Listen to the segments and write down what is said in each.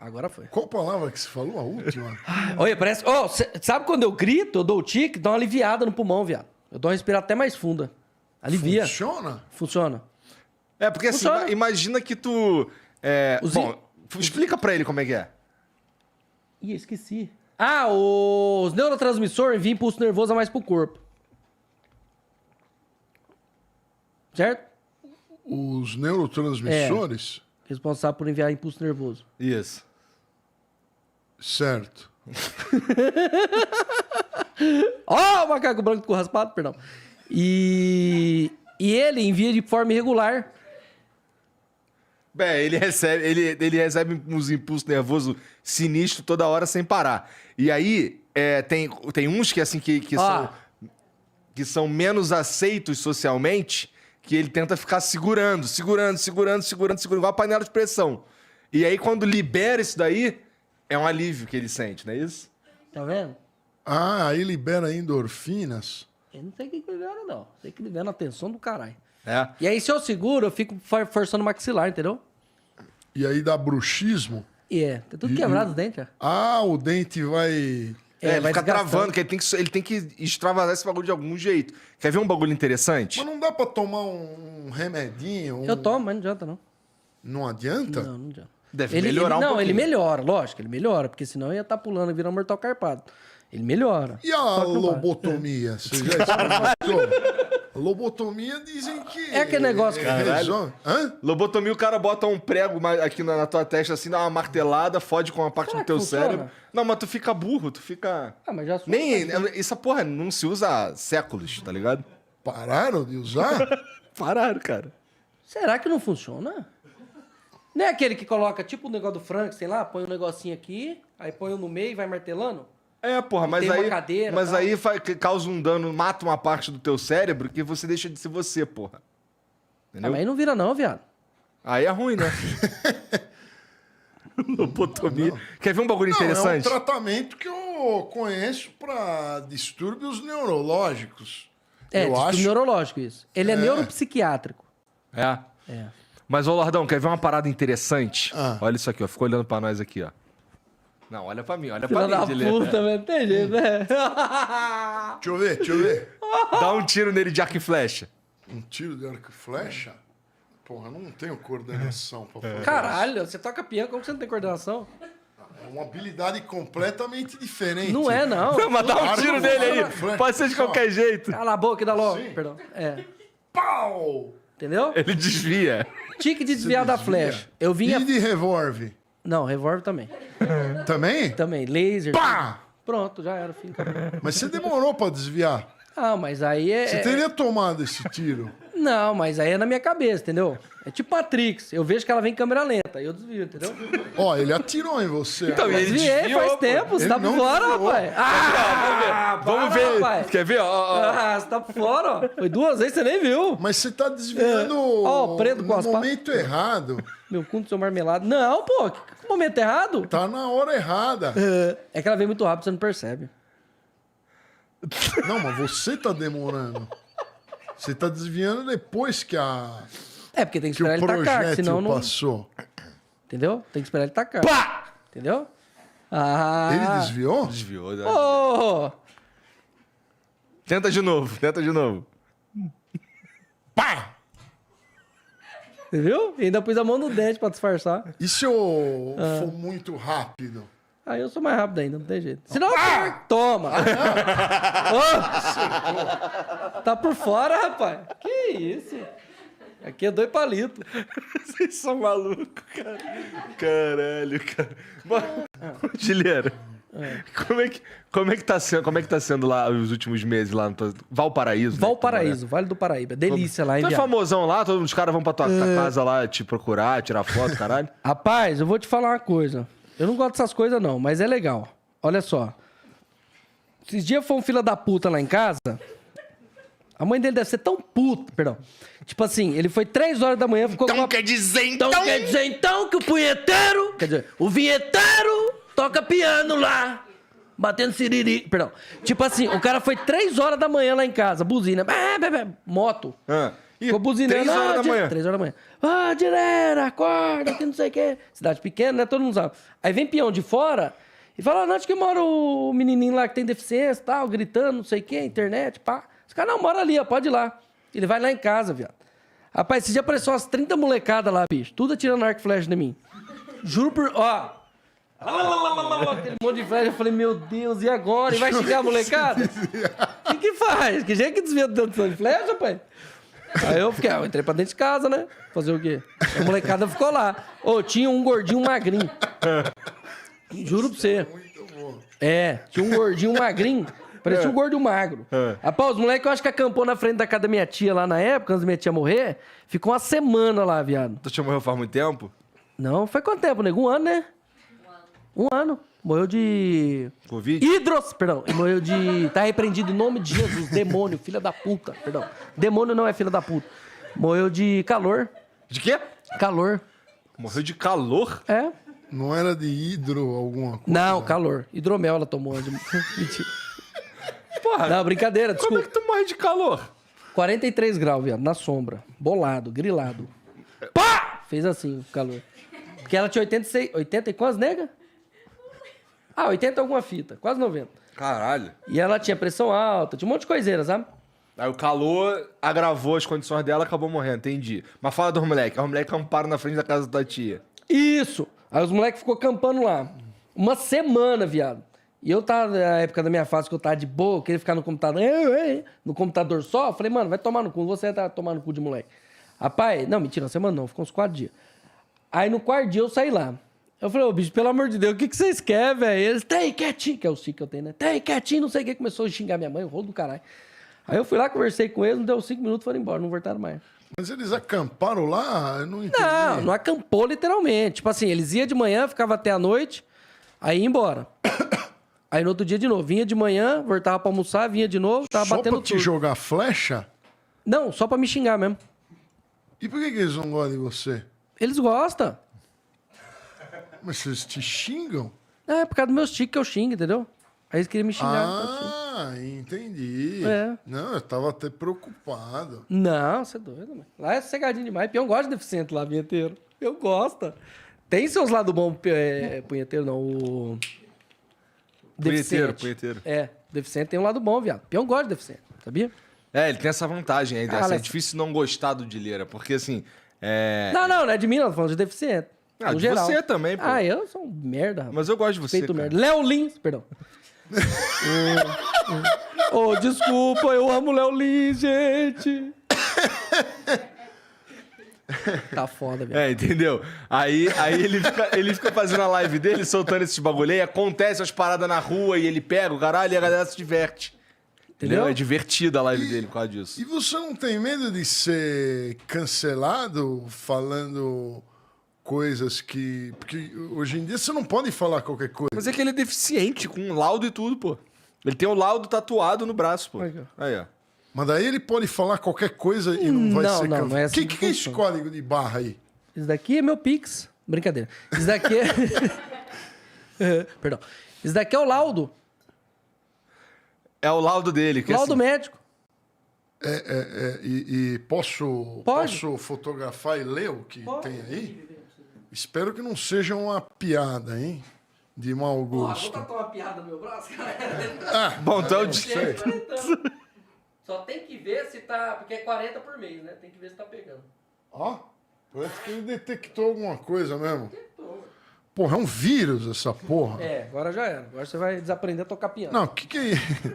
agora foi. Qual palavra que você falou? A última? Olha, parece... sabe quando eu grito, eu dou o tique, dá uma aliviada no pulmão, viado. Eu dou uma respirada até mais funda. Alivia. Funciona? Funciona. É, porque assim, imagina que tu... Bom, explica pra ele como é que é. Ih, esqueci. Os neurotransmissores enviam impulso nervoso a mais pro corpo. Certo? Os neurotransmissores? Responsável por enviar impulso nervoso. Isso. Certo. O macaco branco com raspado, perdão. E ele envia de forma irregular. Bem, ele recebe uns impulsos nervosos sinistros toda hora sem parar. E aí, tem uns que, assim, que são menos aceitos socialmente, que ele tenta ficar segurando, igual a panela de pressão. E aí, quando libera isso daí, é um alívio que ele sente, não é isso? Tá vendo? Aí libera endorfinas. Eu não sei o que libera, não. Sei que libera a tensão do caralho. É. E aí, se eu seguro, eu fico forçando o maxilar, entendeu? E aí dá bruxismo. Tem tudo quebrado os dentes, ó. O dente vai... Ele vai fica desgastando. travando, que ele tem que extravasar esse bagulho de algum jeito. Quer ver um bagulho interessante? Mas não dá pra tomar um remedinho? Eu tomo, mas não adianta, não. Não adianta? Não adianta. Deve melhorar um pouquinho. Não, ele melhora, lógico, ele melhora, porque senão eu ia estar pulando e virar um mortal carpado. Ele melhora. E a Só que não vai. lobotomia? Você já experimentou? Lobotomia dizem que... É aquele negócio, resolve. Hã? Lobotomia, o cara bota um prego aqui na tua testa, assim, dá uma martelada, fode com uma parte Será do teu que funciona? cérebro. Não, mas tu fica burro, tu fica... Mas já Essa porra não se usa há séculos, tá ligado? Pararam de usar? Pararam, cara. Será que não funciona? Não é aquele que coloca, tipo o negócio do Frankenstein lá, põe um negocinho aqui, aí põe um no meio e vai martelando? Porra, mas tem uma aí... cadeira, mas tal. aí causa um dano, mata uma parte do teu cérebro que você deixa de ser você, porra. Entendeu? Mas aí não vira não, viado. Aí é ruim, né? Lobotomia. Quer ver um bagulho interessante? É um tratamento que eu conheço para distúrbios neurológicos. Eu Distúrbio acho. neurológico isso. Ele é neuropsiquiátrico. É. Mas, ô Lordão, quer ver uma parada interessante? Olha isso aqui, ó. Ficou olhando pra nós aqui, ó. Não, olha pra mim, olha pra Filha mim, da Dileira. puta, velho. Tem jeito, né? Deixa eu ver. Dá um tiro nele de arco e flecha. Um tiro de arco e flecha? Porra, não tenho coordenação pra fazer Caralho, você toca piano, como que você não tem coordenação? isso. É uma habilidade completamente diferente. Não é, não. Não, mas dá um Arco tiro e nele aí. flecha. Pode ser de qualquer jeito. Cala a boca e dá logo. Sim. Perdão. Pau! Entendeu? Ele desvia. Tique de desviar da flecha. Eu E vinha... de revólver? Não, revólver também. Também? Também, laser. Pá! Pronto, já era, fim, acabou. Mas você demorou pra desviar. Mas aí é... Você teria tomado esse tiro. Não, mas aí é na minha cabeça, entendeu? É tipo Matrix. Eu vejo que ela vem em câmera lenta, aí eu desvio, entendeu? Ó, ele atirou em você. Então, agora. ele Desviei desviou, faz pô. tempo, você Ele tá por não fora, desviou. rapaz. Vamos ver. Rapaz. Quer ver? Você tá por fora, ó. Foi 2 vezes, você nem viu. Mas você tá desviando Ó, o preto com no as patas. momento errado. Meu cu do seu marmelado. Não, pô, que momento errado. Tá na hora errada. É que ela vem muito rápido, você não percebe. Não, mas você tá demorando. Você tá desviando depois que Porque tem que que o esperar ele tacar, que projétil senão não... passou. Entendeu? Tem que esperar ele tacar. Pá! Entendeu? Ele desviou? Desviou. Né? Ô! Tenta de novo. Pá! Você viu? E ainda pus a mão no dente pra disfarçar. E se eu for muito rápido? Aí eu sou mais rápido ainda, não tem jeito. Senão eu toma! Ô! Tá por fora, rapaz. Que isso? Aqui é 2 palitos. Vocês são malucos, cara. Caralho, cara. Gileiro, como é que tá sendo lá os últimos meses lá no Valparaíso? Né? Valparaíso, Vale do Paraíba. Delícia lá, hein, Tu é viado? famosão lá? Todos os caras vão pra tua casa lá te procurar, tirar foto, caralho? Rapaz, eu vou te falar uma coisa. Eu não gosto dessas coisas, não, mas é legal. Olha só. Esses dias foi um filho da puta lá em casa. A mãe dele deve ser tão puta, perdão. Tipo assim, ele foi 3 horas da manhã, ficou com uma... quer dizer Então quer dizer então que o punheteiro, quer dizer, o vinheteiro toca piano lá, batendo siriri, perdão. Tipo assim, o cara foi 3 horas da manhã lá em casa, buzina, moto. Ficou buzinando. 3 horas da manhã. 3 horas da manhã. Ah, Direra, acorda, que não sei o quê. Cidade pequena, né? Todo mundo sabe. Aí vem peão de fora e fala, não, onde que mora o menininho lá que tem deficiência e tal, gritando, não sei o quê, internet, pá. Os caras, não, mora ali, ó, pode ir lá. Ele vai lá em casa, viado. Rapaz, esse dia apareceu umas 30 molecadas lá, bicho. Tudo atirando arco e flecha de mim. Juro por... Ó. Aquele monte de flecha. Eu falei, meu Deus, e agora? E vai xingar a molecada? O que faz? Que jeito que desvia do tanto de flecha, pai? Aí eu fiquei, eu entrei pra dentro de casa, né? Fazer o quê? A molecada ficou lá. Ô, tinha um gordinho magrinho. Juro pra você. Tinha um gordinho magrinho. Parecia um gordo magro. Rapaz, os moleques, eu acho que acampou na frente da casa da minha tia lá na época, antes da minha tia morrer. Ficou uma semana lá, viado. Tu tia morreu faz muito tempo? Não, foi quanto tempo, nego? 1 ano, né? 1 ano. Morreu de... Covid? Perdão. E morreu de... Tá repreendido em nome de Jesus. Demônio, filha da puta. Perdão. Demônio não é filha da puta. Morreu de calor. De quê? Calor. Morreu de calor? É. Não era de hidro alguma coisa? Não, calor. Hidromel ela tomou. Mentira. Porra. Não, brincadeira, Como desculpa. é que tu morre de calor? 43 graus, viado, na sombra. Bolado, grilado. Pá! Fez assim, o calor. Porque ela tinha 86... 80 e quantas, nega? 80 alguma fita. Quase 90. Caralho. E ela tinha pressão alta, tinha um monte de coiseira, sabe? Aí o calor agravou as condições dela, acabou morrendo, entendi. Mas fala dos moleques. Os moleques acamparam na frente da casa da tia. Isso! Aí os moleques ficou acampando lá. Uma semana, viado. E eu tava, na época da minha fase, que eu tava de boa, eu queria ficar no computador, no computador só. Eu falei, mano, vai tomar no cu, você tá tomando no cu de moleque. Rapaz, não, mentira, uma semana não, ficou uns 4 dias. Aí no 4º dia eu saí lá. Eu falei, ô bicho, pelo amor de Deus, o que vocês querem, velho? Eles, tem quietinho, que é o SIC que eu tenho, né? Tem quietinho, não sei o que, começou a xingar minha mãe, o rolo do caralho. Aí eu fui lá, conversei com eles, não deu 5 minutos, foram embora, não voltaram mais. Mas eles acamparam lá? Eu não entendi. Não acampou literalmente. Tipo assim, eles iam de manhã, ficava até a noite, aí ia embora. Aí no outro dia de novo, vinha de manhã, voltava pra almoçar, vinha de novo, tava Só batendo pra te tudo. jogar flecha? Não, só pra me xingar mesmo. E por que eles não gostam de você? Eles gostam. Mas eles te xingam? É, por causa dos meus tiques que eu xingo, entendeu? Aí eles queriam me xingar. Ah, entendi. É. Não, eu tava até preocupado. Não, você é doido, mano. Lá é sossegadinho demais. Peão gosta de deficiente lá, vinheteiro. Eu gosto. Tem seus lados bons, punheteiro, não. O... Deficiente. Punheteiro. É, deficiente tem um lado bom, viado. Peão gosta de deficiente, sabia? É, ele tem essa vantagem aí. Ah, É mas- difícil não gostar do Dileira, porque assim... Não é de mim, não. Tô falando de deficiente. Ah, no de geral. você também, pô. Ah, eu sou um merda, rapaz. Mas eu gosto de você, Feito cara. merda. Léo Lins, perdão. Desculpa, eu amo Léo Lins, gente. Tá foda, velho. É, entendeu? Aí ele fica fazendo a live dele, soltando esses bagulho aí, acontece as paradas na rua e ele pega o caralho e a galera se diverte. Entendeu? É divertida a live dele por causa disso. E você não tem medo de ser cancelado falando coisas que... Porque hoje em dia você não pode falar qualquer coisa. Mas é que ele é deficiente, com um laudo e tudo, pô. Ele tem o laudo tatuado no braço, pô. Aqui, ó. Aí, ó. Mas daí ele pode falar ququalquer coisa e não vai ser não é assim que que é esse funciona. código de barra aí? Isso daqui é meu Pix. Brincadeira. Isso daqui é... Perdão. Isso daqui é o laudo. É o laudo dele. Que Laudo assim, médico. E posso fotografar e ler o que tem aí? Espero que não seja uma piada, hein? De mau gosto. tatuar uma piada no meu braço, cara. Bom, então... Só tem que ver se tá... Porque é 40 por mês, né? Tem que ver se tá pegando. Ó, parece que ele detectou alguma coisa mesmo. Porra, é um vírus essa porra. É, agora já era. Agora você vai desaprender a tocar piano. Não, o que é isso?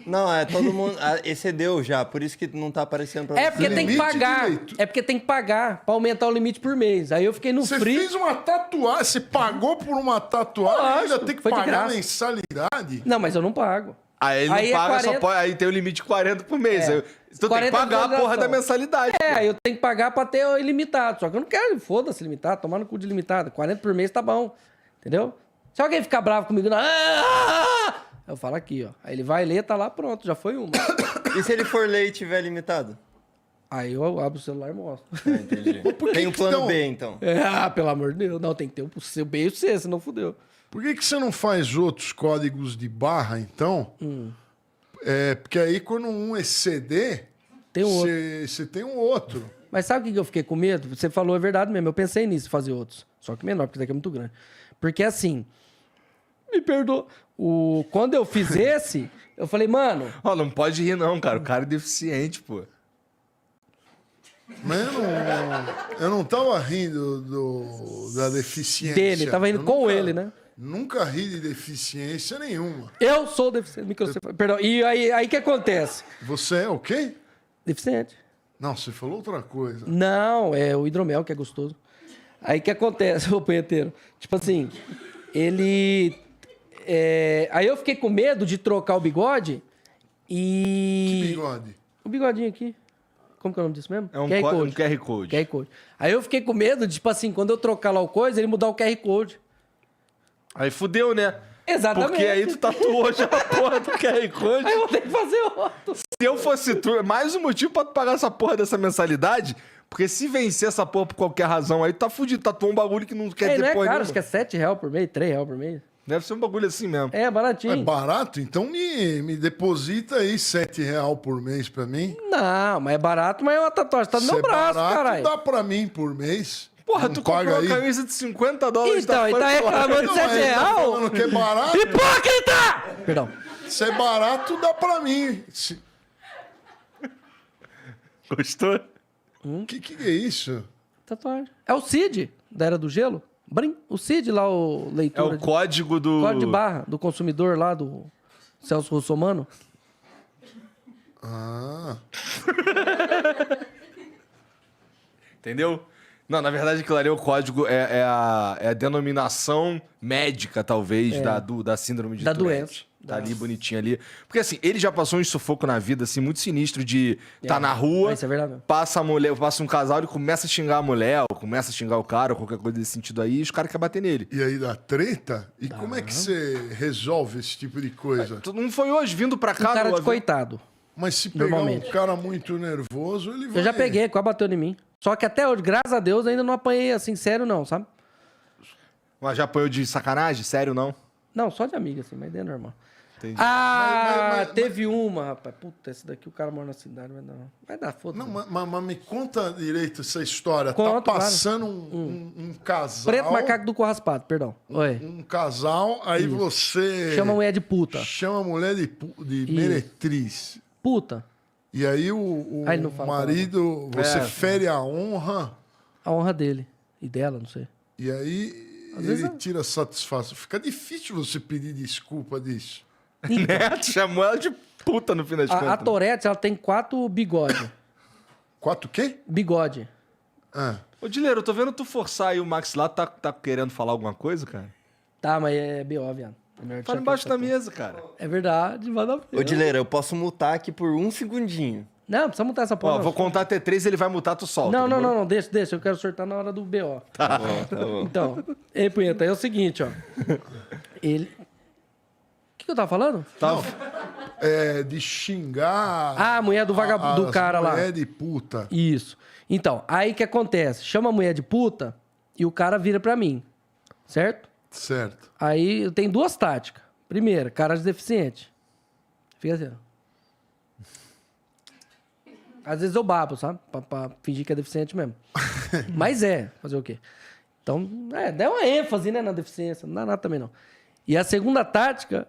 Não, é todo mundo. Excedeu já, por isso que não tá aparecendo pra É você. porque tem que Limite de pagar. leitura. É porque tem que pagar pra aumentar o limite por mês. Aí eu fiquei no Você free. fez uma tatuagem, você pagou por uma tatuagem, Lógico, ainda tem que foi de pagar graça. mensalidade? Não, mas eu não pago. Aí ele não Aí é paga, 40. só pode... Aí tem o limite de 40 por mês. É. Aí, então tem que 40 pagar a porra visualização. da mensalidade. É, aí eu tenho que pagar pra ter o ilimitado. Só que eu não quero, foda-se, limitado. Tomar no cu de limitado. 40 por mês tá bom. Entendeu? Se alguém ficar bravo comigo, não, eu falo aqui, ó. Aí ele vai ler, tá lá, pronto, já foi uma. E se ele for ler e tiver limitado? Aí eu abro o celular e mostro. Entendi. Tem o que plano não? B, então. Pelo amor de Deus. Não, tem que ter o seu B e o C, senão fudeu. Por que você não faz outros códigos de barra, então? Porque aí quando um exceder, Tem um outro. Você tem um outro. Mas sabe o que eu fiquei com medo? Você falou, é verdade mesmo. Eu pensei nisso, fazer outros. Só que menor, porque daqui é muito grande. Porque assim, me perdoa. Quando eu fiz esse, eu falei, mano... Ó, não pode rir não, cara. O cara é deficiente, pô. Mas eu não tava rindo da deficiência. Dele, tava indo Eu com nunca- ele, né? Nunca ri de deficiência nenhuma. Eu sou deficiente. Perdão. E aí que acontece? Você é o quê? Deficiente. Não, você falou outra coisa. Não, é o hidromel que é gostoso. Aí que acontece, ô punheteiro? Tipo assim, ele... Aí eu fiquei com medo de trocar o bigode e... Que bigode. O bigodinho aqui. Como que é o nome disso mesmo? É um QR Code. QR Code. QR Code. Aí eu fiquei com medo de, tipo assim, quando eu trocar lá o coisa, ele mudar o QR Code. Aí fudeu, né? Exatamente. Porque aí tu tatuou já a porra do QR Code. Aí eu vou ter que fazer outro. Se eu fosse tu, é mais um motivo pra tu pagar essa porra dessa mensalidade. Porque se vencer essa porra por qualquer razão, aí tu tá fudido. Tatuou um bagulho que não quer Não dizer é porra caro, nenhuma. acho que é R$7 por mês, R$3 por mês. Deve ser um bagulho assim mesmo. É, baratinho. É barato? Então me deposita aí R$7 por mês pra mim. Não, mas é barato, mas é uma tatuagem. Tá no Se meu é braço, barato, caralho. dá pra mim por mês. Porra, Não tu paga comprou aí? uma camisa de $50. Então, e tá reclamando de Não, mas ele tá R$7? falando que é barato. Hipócrita! Perdão. Se é barato, dá pra mim. Gostou? Que é isso? Tatuagem. É o Cid, da Era do Gelo. O Cid lá, o É leitura. o código do... Código de barra do consumidor lá, do Celso Russomano. Ah. Entendeu? Não, na verdade, aquilo ali é o código, é a denominação médica, talvez, da síndrome de Da Tourette. doença. Tá ali, bonitinho ali. Porque, assim, ele já passou um sufoco na vida, assim, muito sinistro de tá na rua, Isso é verdade mesmo. passa um casal, ele começa a xingar a mulher, ou começa a xingar o cara, ou qualquer coisa desse sentido aí, e os caras querem bater nele. E aí dá treta? E como é que você resolve esse tipo de coisa? Não foi hoje, vindo pra cá... Um cara no de avião- coitado. Mas se pegar um Normalmente. cara muito nervoso, ele vai... Eu já peguei, quase bateu em mim. Só que até hoje, graças a Deus, ainda não apanhei assim, sério não, sabe? Mas já apanhou de sacanagem? Sério, não? Não, só de amiga, assim, mas é normal. Entendi. Ah, teve uma, rapaz. Puta, esse daqui o cara mora na cidade, vai dar foda. Não, mas me conta direito essa história. Conto, tá passando um casal... Preto macaco do corraspado, perdão. Oi. Um casal, aí você... Chama a mulher de puta. Chama a mulher de meretriz. Puta. E aí o Aí ele não fala marido, você É. fere a honra, A honra dele. E dela, não sei. e aí Às vezes ele não. tira satisfação. Fica difícil você pedir desculpa disso. Né? Tu chamou ela de puta no fim das A contas. Tourette, ela tem 4 bigode. 4 o quê? Bigode. Ah, Ô, Dileiro, eu tô vendo tu forçar aí o Max lá, tá querendo falar alguma coisa, cara? Tá, mas é B.O., viado. É melhor Fala deixar embaixo da quieto. mesa, cara. É verdade, vai dar Ô, Dileira, eu posso mutar aqui por 1 segundinho. Não, precisa mutar essa porra. Ó, não. vou contar até 3, ele vai mutar, tu solta. Não, demorou? deixa. Eu quero sortar na hora do B.O. Tá bom. Então, ei, punheta, é o seguinte, ó. Ele... O que eu tava falando? de xingar Ah, a mulher do vagabundo, do cara lá. mulher de puta. Isso. Então, aí que acontece? Chama a mulher de puta e o cara vira pra mim. Certo? Certo. Aí eu tenho 2 táticas. Primeira, cara de deficiente. Fica assim, ó. Às vezes eu babo, sabe? Pra fingir que é deficiente mesmo. Mas fazer o quê? Então, dá uma ênfase, né, na deficiência. Não dá nada também, não. E a segunda tática...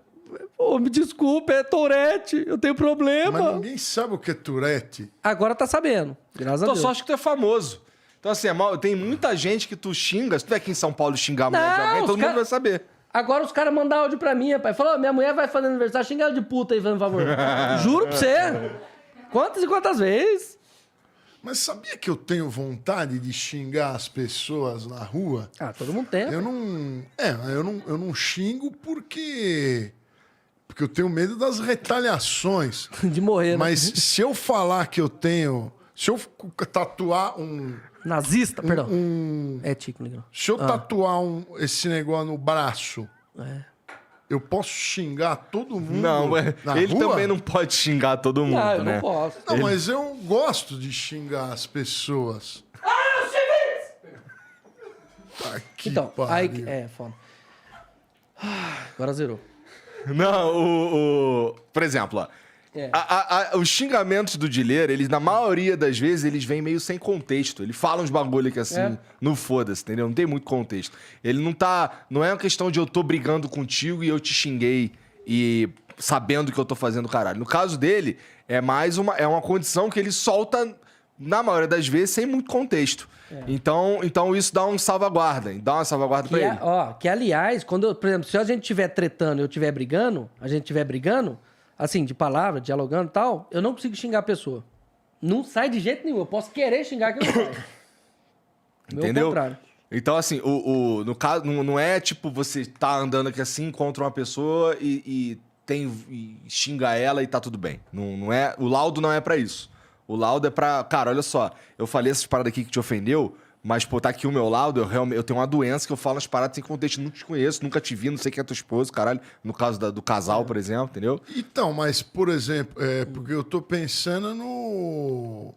Pô, me desculpa, é Tourette, eu tenho problema. Mas ninguém sabe o que é Tourette. Agora tá sabendo, graças a Então, Deus. só acho que tu é famoso. Então, assim, tem muita gente que tu xinga. Se tu é aqui em São Paulo xingar a mulher de Não, alguém, os todo cara- mundo vai saber. Agora os caras mandam áudio pra mim, rapaz. Falou, minha mulher vai fazer aniversário, xinga ela de puta aí, fazendo favor. Juro pra você. Quantas e quantas vezes? Mas sabia que eu tenho vontade de xingar as pessoas na rua? Ah, todo mundo tem. Eu não xingo porque eu tenho medo das retaliações. De morrer, né? Mas se eu falar que eu tenho... Se eu tatuar Nazista, perdão. É tico, negão. Se eu tatuar esse negócio no braço, É. eu posso xingar todo mundo Não, na ele rua? também não pode xingar todo mundo, Não, eu né? não posso. Não, mas eu gosto de xingar as pessoas. Tá que Então, aí... pariu. Foda. Agora zerou. Não, por exemplo, ó. É. Os xingamentos do Dileira, eles, na maioria das vezes, eles vêm meio sem contexto. Ele fala uns bagulho que assim, no foda-se, entendeu? Não tem muito contexto. Ele não tá. Não é uma questão de eu tô brigando contigo e eu te xinguei e sabendo que eu tô fazendo caralho. No caso dele, é mais uma condição que ele solta, na maioria das vezes, sem muito contexto. Então isso dá uma salvaguarda pra ele. Que aliás, quando, por exemplo, se a gente estiver tretando e eu estiver brigando, assim, de palavra, dialogando e tal, eu não consigo xingar a pessoa. Não sai de jeito nenhum. Eu posso querer xingar que não sai. Entendeu? Ao contrário. Então, assim, no caso, não é tipo você tá andando aqui assim, encontra uma pessoa e xinga ela e tá tudo bem. Não é, o laudo não é pra isso. O laudo é pra... Cara, olha só, eu falei essas paradas aqui que te ofendeu, mas, pô, tá aqui o meu laudo, eu tenho uma doença que eu falo as paradas sem contexto, não te conheço, nunca te vi, não sei quem é tua esposa, caralho. No caso do casal, por exemplo, entendeu? Então, mas, por exemplo, porque eu tô pensando no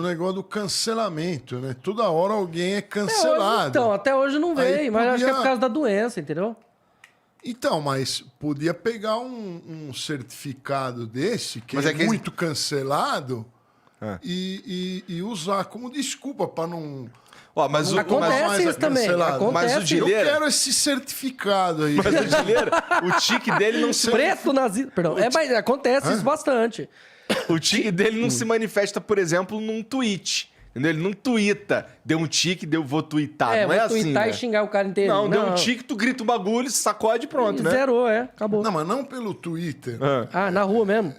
negócio do cancelamento, né? Toda hora alguém é cancelado. Até hoje não Aí veio, mas acho que é podia- por causa da doença, entendeu? Então, mas podia pegar um certificado desse, que Mas é, é que muito cancelado, É. e usar como desculpa para não... Ó, mas o Acontece mais isso também. cancelado. Mas o Acontece. Eu Dileira- quero esse certificado aí. Mas o Dileira, o tique dele não se... Preto nazista. Perdão. Mas acontece isso bastante. O tique dele não se manifesta, por exemplo, num tweet. Entendeu? Ele não tuita. Deu um tique, vou tuitar. Não vou é assim, tuitar né? e xingar o cara inteiro. Não, deu um tique, tu grita um bagulho, se sacode e pronto, né? Zerou, acabou. Não, mas não pelo Twitter. Na rua mesmo.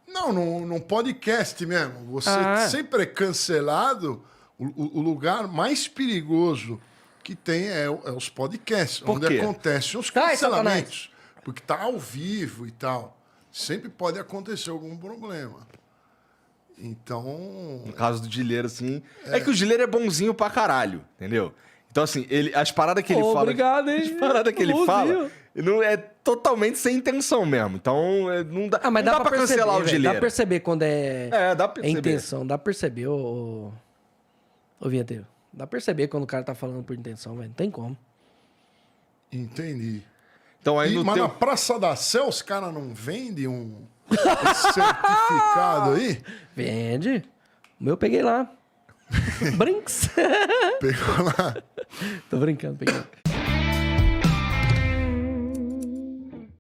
Não, num podcast mesmo. Você sempre é cancelado. O lugar mais perigoso que tem é os podcasts, Por onde quê? acontecem os Sai, cancelamentos. Porque tá ao vivo e tal. Sempre pode acontecer algum problema. Então. No caso do Dileira, assim... É que o Dileira é bonzinho pra caralho, entendeu? Então, assim, as paradas que ele fala... Obrigado, hein? As paradas que ele Bonzinho. fala... Não é totalmente sem intenção mesmo. Então, não dá, Mas não dá pra perceber, cancelar o velho. Dileira. Dá pra perceber quando é... Dá pra perceber. intenção. Dá pra perceber, ô vinheteiro. Dá pra perceber quando o cara tá falando por intenção, velho. Não tem como. Entendi. Então, aí Mas na Praça da Sé, os caras não vendem esse certificado aí? Vende. O meu eu peguei lá. Brinks. Pegou lá. Tô brincando, peguei.